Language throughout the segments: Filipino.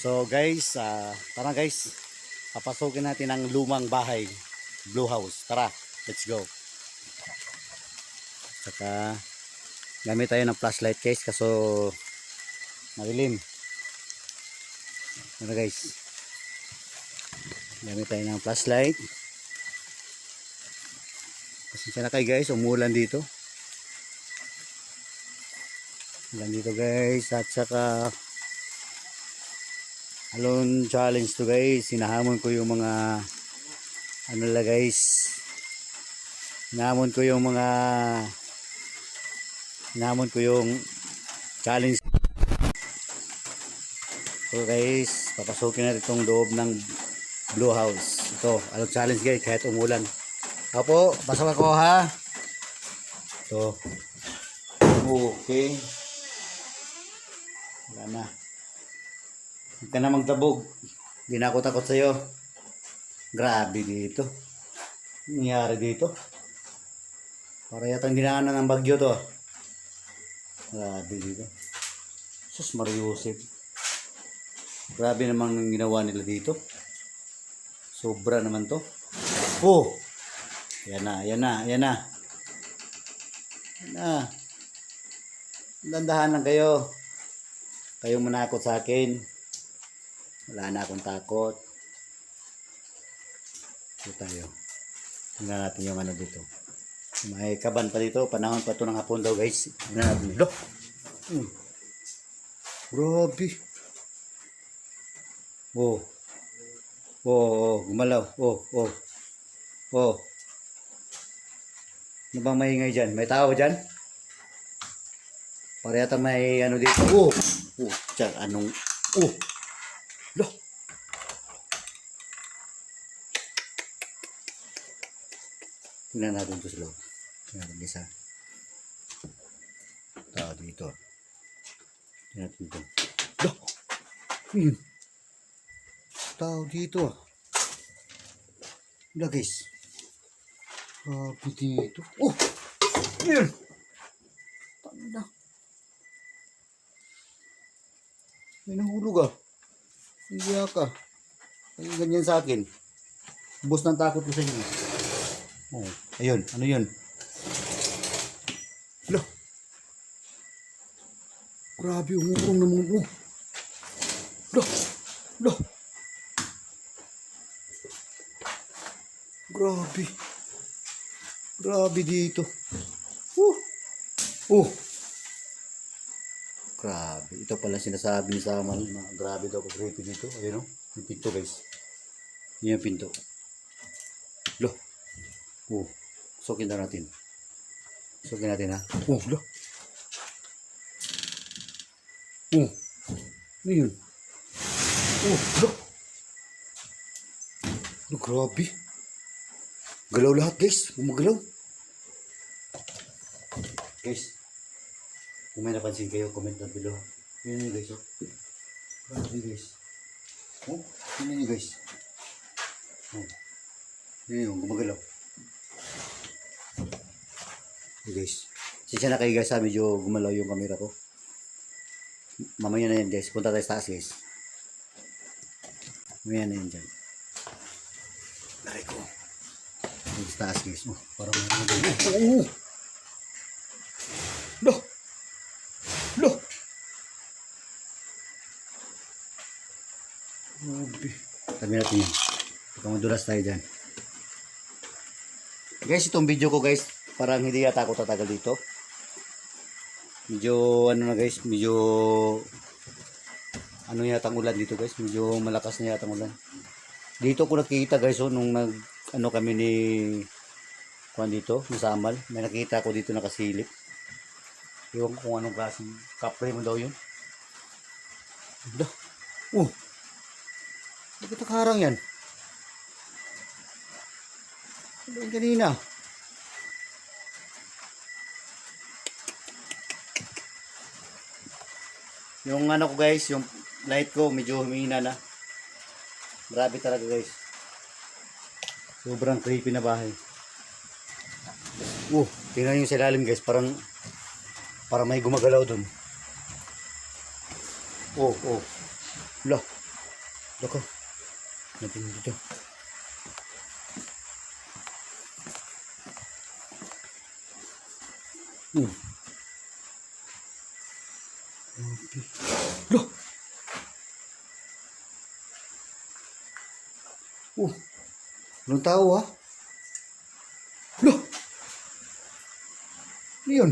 So guys, tara guys, papasukin natin ang lumang bahay, Blue House. Tara, let's go. Saka gamit tayo ng flashlight guys, kaso madilim. Tara guys, gamit tayo ng flashlight. Pasensya na kayo guys, umulan dito. Umulan dito guys, at saka alone challenge to guys. Hinahamon ko yung mga ano la guys, hinahamon ko yung challenge. So guys, papasukin natin itong loob ng Blue House. Ito, alone challenge guys, kahit umulan. Opo, pasok ako ha. Ito. Okay. Wala na. Huwag ka na magtabog. Hindi na ako takot sa'yo. Grabe dito. Nangyari dito. Para yatang dinaanan ng bagyo to. Grabe dito. Sus Mariusip. Grabe naman ang ginawa nila dito. Sobra naman to. Oh! Yan na, yan na, yan na. Yan na. Dandahan lang kayo. Kayo manakot sa akin. Wala na akong takot. Ito tayo. Tingnan natin yung ano dito. May kaban pa dito. Panahon pa ito ng hapon daw guys. Tingnan natin. Loh! Grabe. Oh. Oh, gumalaw. Oh, oh. Oh. Ano bang maingay dyan? May tao dyan? Para yata may ano dito. Oh! Oh, dyan. Anong... Oh! Loh! Tingnan natin ito sa loob. Tingnan natin isa. Tao dito. Tingnan natin ito. Loh! Tao dito. Wala guys. Grabe dito. Oh! Yan! Tanda. May nahulog ah. Iya ka. Ay, ganyan sa akin. Bus ng takot ko sa inyo. Oh, ayun. Ano yun? Loh! Grabe, umurong naman. Oh! Loh! Loh! Grabe. Grabe dito. Grabe. Ito pala sinasabi ni Samal na grabe daw pag creepy dito. Ayun o. Yung pinto guys. Yan yung pinto. Loh. Sukin na natin. Sukin natin ha. Loh. Ano yun? Loh. Grabe. Galaw lahat guys. Gumagalaw. Guys. Kung may napansin kayo, comment down below. Yun yun guys. Grabe guys. Yun yun guys. Yun yun. Gumagalaw. Yun guys. Sisya na kayo guys ha. Medyo gumalaw yung camera ko. Mamaya na yan guys. Punta tayo sa taas guys. Mamaya na yan dyan. Aray ko. Sa taas guys. Parang may Loh! Loh! Grabe. Tabi natin yun. Baka madulas tayo dyan. Guys, itong video ko guys, parang hindi yata ako tatagal dito. Medyo ano na guys, medyo ano yata ang ulan dito guys. Medyo malakas na yata ang ulan. Dito ko nakikita guys, nung ano kami ni Juan dito, ni Samal, may nakita ko dito nakasilip. Ewan ko kung anong klaseng kapre mo daw yun. Dah. Bakit nakaharang yan? Ano yung kanina? Yung ano ko guys, yung light ko medyo humihina na. Grabe talaga guys. Sobrang creepy na bahay. Tingnan nyo sa ilalim guys, parang may gumagalaw dun. Lah. Dako. Natin dito. Okay. Loh! Walang tao ha? Loh! Ano yun?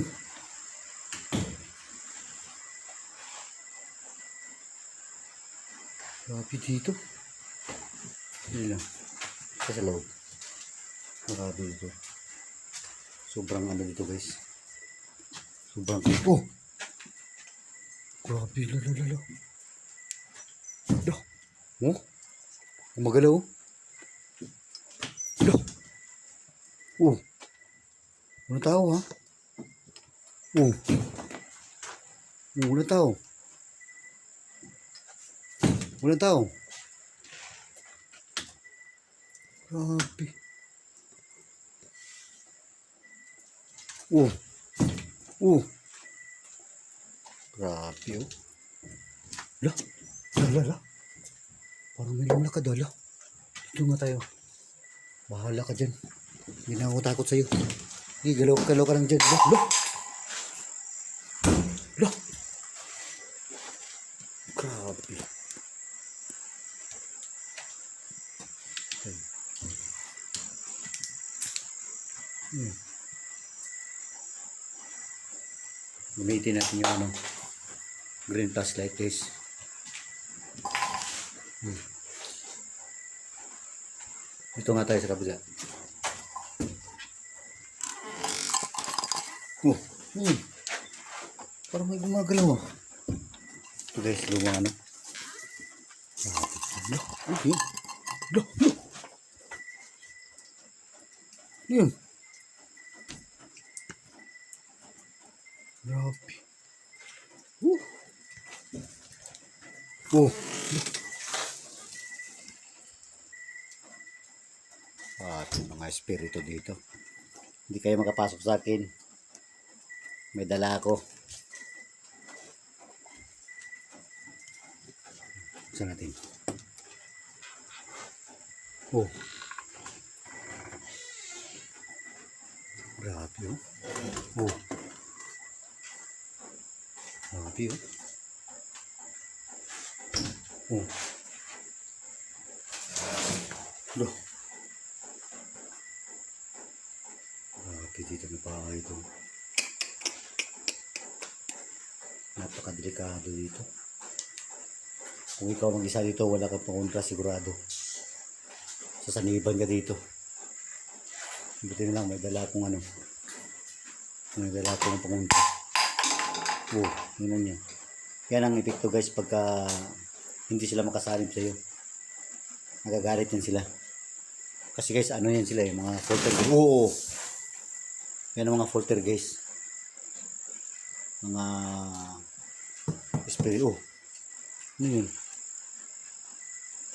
Grabe dito. Hindi lang. Sa loob. Grabe dito. Sobrang ano dito guys. Sobrang oh! Grabe lalo. Loh! Oh? Gumagalaw oh. Loh! Oh! Walang tao ha? Oh! Walang tao. Walang tao. Grabe. Oh. Oh. Grabe oh. La. Parang may lumalakad ala. Dito nga tayo. Bahala ka dyan. Hindi na ako takot sa'yo. Hindi, galaw ka lang dyan. La. Grabe. Gamitin natin yung ano, green flashlight guys. Ito nga tayo sa kabila. Parang may gumagalaw. Ito guys, lumang ano. Okay. Yun. Grabe. Ito mga espiritu dito. Hindi kayo makapasok sa akin. May dala ako. Saan natin? Grabe oh. Grabe oh. Loh. Grabe dito na bahay ito. Napakadelikado dito. Kung ikaw mag-isa dito, wala kang pangontra sigurado. Sasaniban ka dito. Buti na lang, may dala akong ano. May dala akong pangontra. Yun niya. Yan ang epekto guys pagka hindi sila makasalib sa iyo. Nagagalit yan sila. Kasi guys, ano yan sila mga poltergeist. Yan ang mga poltergeist. Mga espiritu. Ano yun?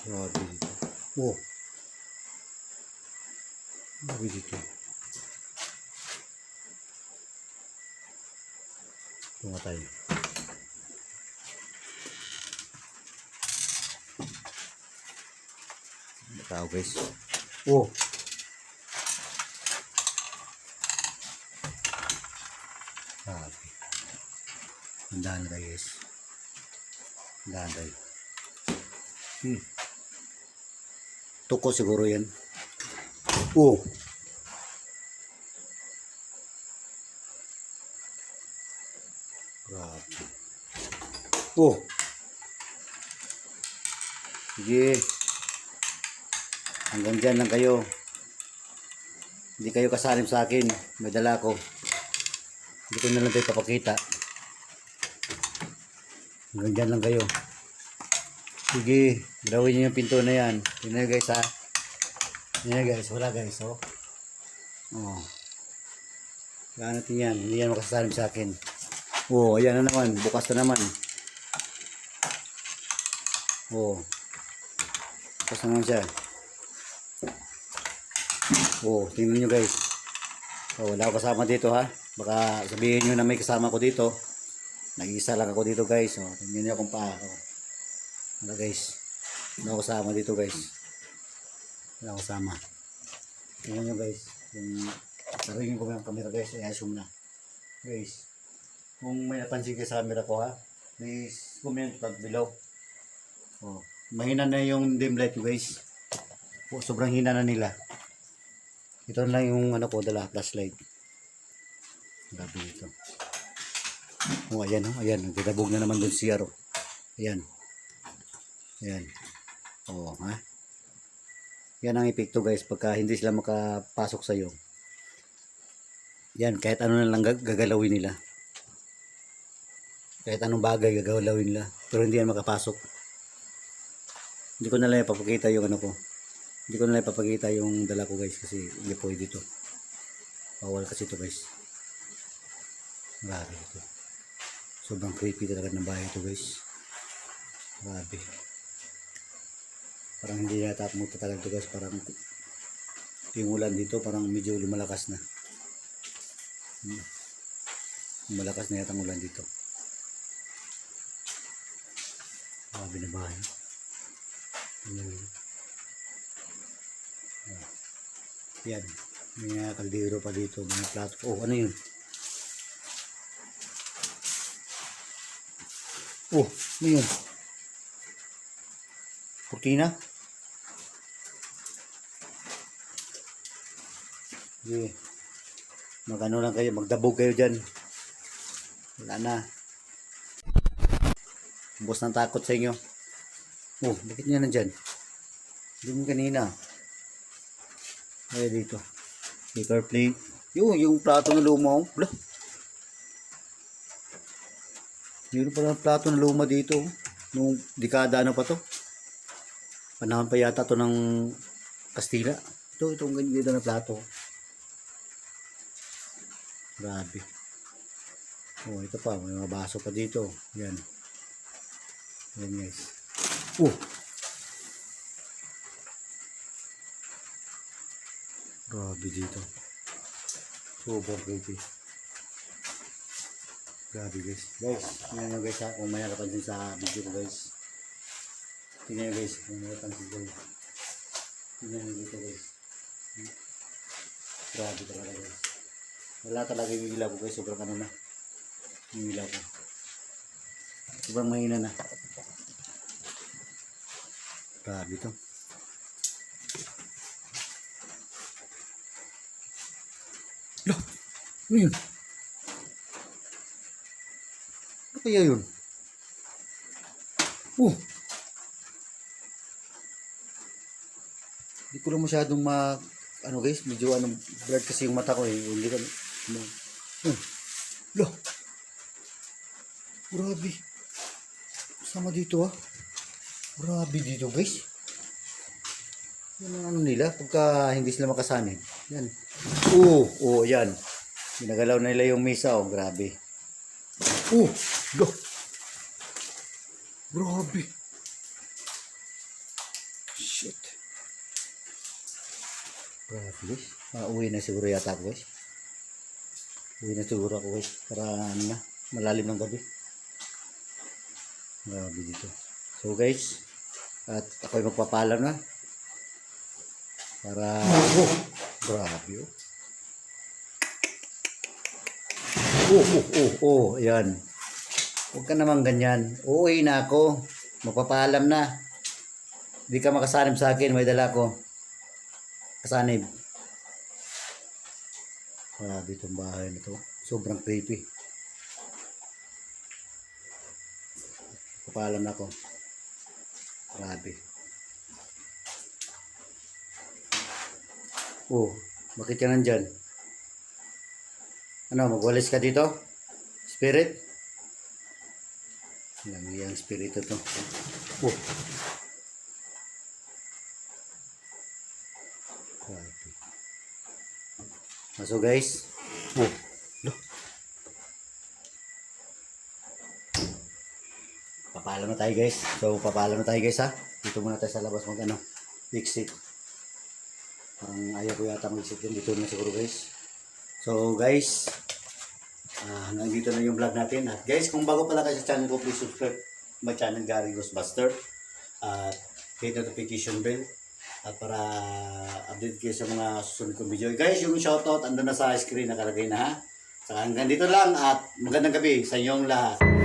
Grabe dito. Grabe dito. Tunga tayo. Tao guys. Grabe. Handaan na tayo guys. Handaan tayo. Tuko siguro yan. Grabe. Sige. Hanggang dyan lang kayo. Hindi kayo kasalim sa akin. May dala ko. Hindi ko na lang tayo papakita. Hanggang dyan lang kayo. Sige. Gawin nyo yung pinto na yan. Tingnan nyo guys ha. Tingnan guys. Wala guys. Kaya natin yan. Hindi yan makasalim sa akin. Ayan na naman. Bukas na naman. Bukas na naman siya. Tingnan nyo guys. Wala ako kasama dito ha. Baka sabihin nyo na may kasama ko dito. Nag-iisa lang ako dito guys. Tingnan nyo akong paa. Wala guys. Wala ako kasama dito guys. Wala ako kasama. Tingnan nyo guys. Yung taringin ko yung camera guys. Ayan, zoom na. Guys. Kung may napansin kayo sa camera ko ha. Please comment down below. Oh, mahina na yung dim light guys. Oh, sobrang hina na nila. Ito lang yung ano ko dala flashlight. Grabe ito. Oh, ayan oh, ayan. Nagdadabog na naman doon siya oh. Ayan. Ayan. Oh, ha. Yan ang epekto guys pagka hindi sila makapasok sa iyo. Yan, kahit ano na lang gagalawin nila. Kahit anong bagay gagalawin nila, pero hindi yan makapasok. Hindi ko na lang ipapakita yung ano ko. Hindi ko na lang ipapakita yung dala ko guys kasi hindi pwede ito. Bawal kasi ito guys. Grabe ito. Sobrang creepy talaga ng bahay ito guys. Grabe. Parang hindi yata magtatagal ito guys. Parang yung ulan dito parang medyo lumalakas na. Lumalakas na yata ang ulan dito. Grabe na bahay. Yan. May kaldero pa dito. May plato. Oh, ano yun? Oh, ano yun? Kurtina? Okay. Magano lang kayo. Magdabog kayo dyan. Wala na. Bus ng takot sa inyo. Oh, bakit niya nandyan? Hindi mo kanina. Ay, dito. Paper plate. Yung plato na luma. Wala. Yun pala ang plato na luma dito. Nung dekada ano pa to. Panahon pa yata to ng Kastila. Itong ganyan na plato. Grabe. Oh, ito pa. May mga baso pa dito. Yan. Yan guys. Oh! Grabe dito. Super creepy. Grabe guys. Guys, tingnan nyo guys ha. Kung may nakapansin sa video ko guys. Tingnan nyo guys. Kung may nakapansin guys. Tingnan nyo dito guys. Grabe talaga guys. Wala talaga yung ilaw ko guys. Sobrang ano na. Yung ilaw ko. Sobrang mahina na. Grabe ito. Loh! Ano yun? Ano kaya yun? Oh! Hindi ko lang masyadong ano guys, medyo blurred kasi yung mata ko eh. Hindi ko Loh! Grabe. Sama dito ah. Grabe dito guys. Yan ang ano nila pagka hindi sila makasanay. Yan. Oh, yan. Ginagalaw na nila yung mesa oh, grabe. Loh. Grabe. Shit. Grabe guys. Uwi na siguro yata ako guys. Uwi na siguro ako guys. Para ano na, malalim ng gabi. Grabe dito. So guys, at ako'y magpapalam na. Para, grabe ayan. Huwag ka naman ganyan. Uuwi na ako. Magpapalam na. Hindi ka makasanib sa akin, may dala ko. Kasanib. Grabe itong bahay na to. Sobrang creepy. Magpapalam na ako. Grabe. Bakit ka nandyan? Ano, magwalis ka dito? Spirit? Langyang spirit ito. Grabe. So guys. Papaalam na tayo guys. So papaalam na tayo guys ha. Dito muna tayo sa labas exit. Parang ayaw ko yata mag-exit yun. Dito na siguro guys. So guys, hanggang dito na yung vlog natin. At guys, kung bago pala kayo sa channel ko, please subscribe my channel Gary Ghostbuster. At hit notification bell at para update kayo sa mga susunod kong video. Guys, yung shoutout andun na sa screen nakalagay na ha. Saka hanggang dito lang at magandang gabi sa inyong lahat.